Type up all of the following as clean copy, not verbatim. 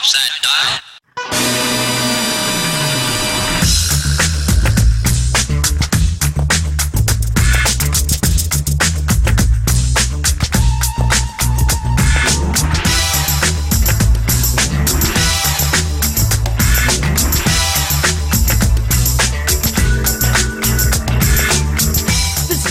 Watch that dial.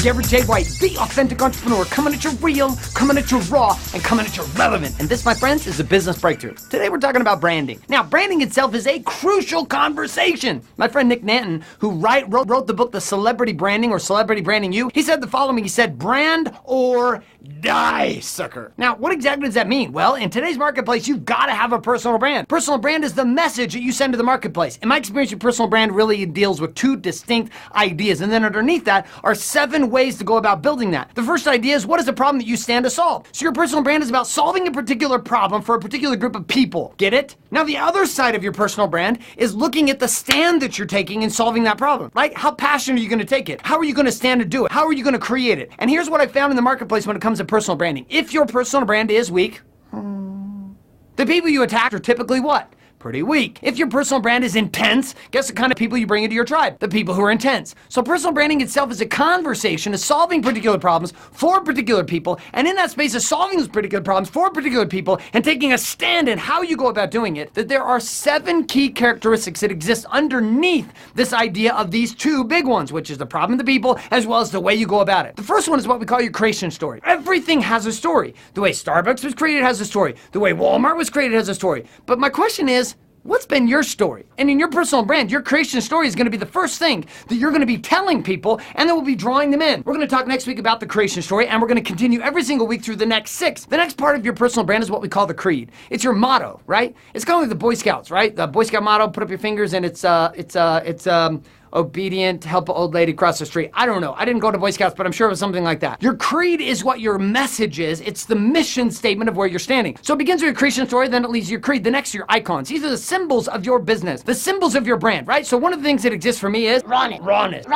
Garrett J. White, the authentic entrepreneur, coming at you real, coming at you raw, and coming at you relevant. And this, my friends, is a business breakthrough. Today we're talking about branding. Now, branding itself is a crucial conversation. My friend Nick Nanton, who wrote the book, The Celebrity Branding or Celebrity Branding You, he said the following. He said, brand or die, sucker. Now, what exactly does that mean? Well, in today's marketplace, you've got to have a personal brand. Personal brand is the message that you send to the marketplace. In my experience, your personal brand really deals with two distinct ideas. And then underneath that are 7 ways to go about building that. The first idea is, what is the problem that you stand to solve? So your personal brand is about solving a particular problem for a particular group of people. Get it? Now, the other side of your personal brand is looking at the stand that you're taking in solving that problem, right? How passionate are you going to take it? How are you going to stand to do it? How are you going to create it? And here's what I found in the marketplace when it comes to personal branding. If your personal brand is weak, the people you attack are typically what? Pretty weak. If your personal brand is intense, guess the kind of people you bring into your tribe? The people who are intense. So personal branding itself is a conversation, is solving particular problems for particular people, and in that space of solving those particular problems for particular people and taking a stand in how you go about doing it, that there are 7 key characteristics that exist underneath this idea of these 2 big ones, which is the problem of the people as well as the way you go about it. The first one is what we call your creation story. Everything has a story. The way Starbucks was created has a story. The way Walmart was created has a story. But my question is, what's been your story? And in your personal brand, your creation story is going to be the first thing that you're going to be telling people, and that will be drawing them in. We're going to talk next week about the creation story, and we're going to continue every single week through the next 6. The next part of your personal brand is what we call the creed. It's your motto, right? It's kind of like the Boy Scouts, right? The Boy Scout motto, put up your fingers, and it's obedient, help an old lady cross the street. I don't know. I didn't go to Boy Scouts, but I'm sure it was something like that. Your creed is what your message is. It's the mission statement of where you're standing. So it begins with your creation story, then it leads to your creed. The next are your icons. These are the symbols of your business, the symbols of your brand, right? So one of the things that exists for me is rawness,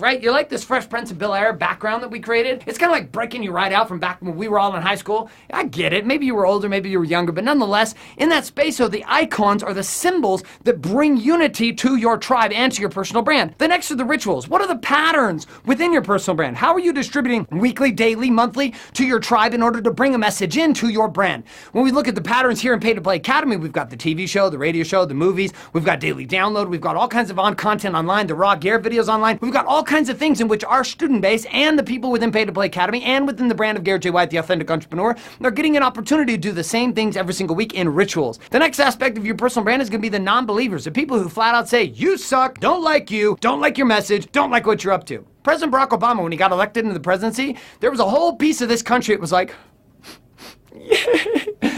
right? You like this Fresh Prince of Bel-Air background that we created? It's kind of like breaking you right out from back when we were all in high school. I get it. Maybe you were older, maybe you were younger, but nonetheless, in that space, so the icons are the symbols that bring unity to your tribe and to your personal brand. The next are the rituals. What are the patterns within your personal brand? How are you distributing weekly, daily, monthly to your tribe in order to bring a message into your brand? When we look at the patterns here in Pay to Play Academy, we've got the TV show, the radio show, the movies, we've got daily download, we've got all kinds of content online, the raw gear videos online. We've got all kinds of things in which our student base and the people within Pay to Play Academy and within the brand of Garrett J. White, the authentic entrepreneur, they're getting an opportunity to do the same things every single week in rituals. The next aspect of your personal brand is going to be the non-believers, the people who flat out say, you suck, don't like you, don't like your message, don't like what you're up to. President Barack Obama, when he got elected into the presidency, there was a whole piece of this country, it was like,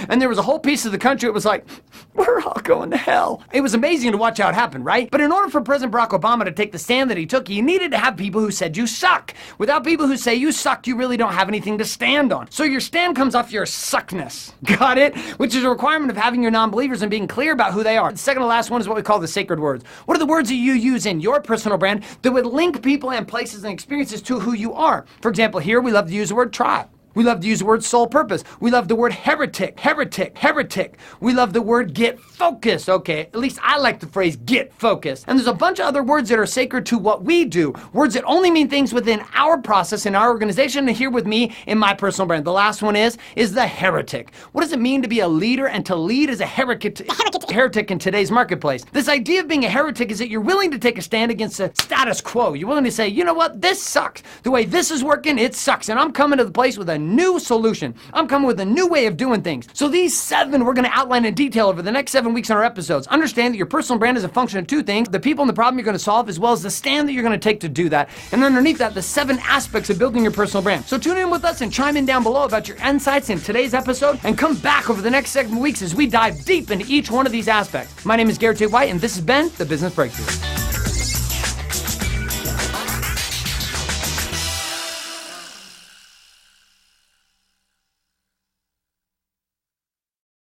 and there was a whole piece of the country, it was like, we're all going to hell. It was amazing to watch how it happened, right? But in order for President Barack Obama to take the stand that he took, he needed to have people who said you suck. Without people who say you suck, you really don't have anything to stand on. So your stand comes off your suckness. Got it? Which is a requirement of having your non-believers and being clear about who they are. The second to last one is what we call the sacred words. What are the words that you use in your personal brand that would link people and places and experiences to who you are? For example, here we love to use the word tribe. We love to use the word sole purpose. We love the word heretic. We love the word get focused. Okay, at least I like the phrase get focused. And there's a bunch of other words that are sacred to what we do. Words that only mean things within our process in our organization and here with me in my personal brand. The last one is the heretic. What does it mean to be a leader and to lead as a heretic in today's marketplace? This idea of being a heretic is that you're willing to take a stand against the status quo. You're willing to say, you know what, this sucks. The way this is working, it sucks. And I'm coming to the place with a new solution. I'm coming with a new way of doing things. So these 7 we're going to outline in detail over the next 7 weeks in our episodes. Understand that your personal brand is a function of 2 things, the people and the problem you're going to solve, as well as the stand that you're going to take to do that. And underneath that, the 7 aspects of building your personal brand. So tune in with us and chime in down below about your insights in today's episode, and come back over the next 7 weeks as we dive deep into each one of these aspects. My name is Garrett J. White, and this has been The Business Breakthrough.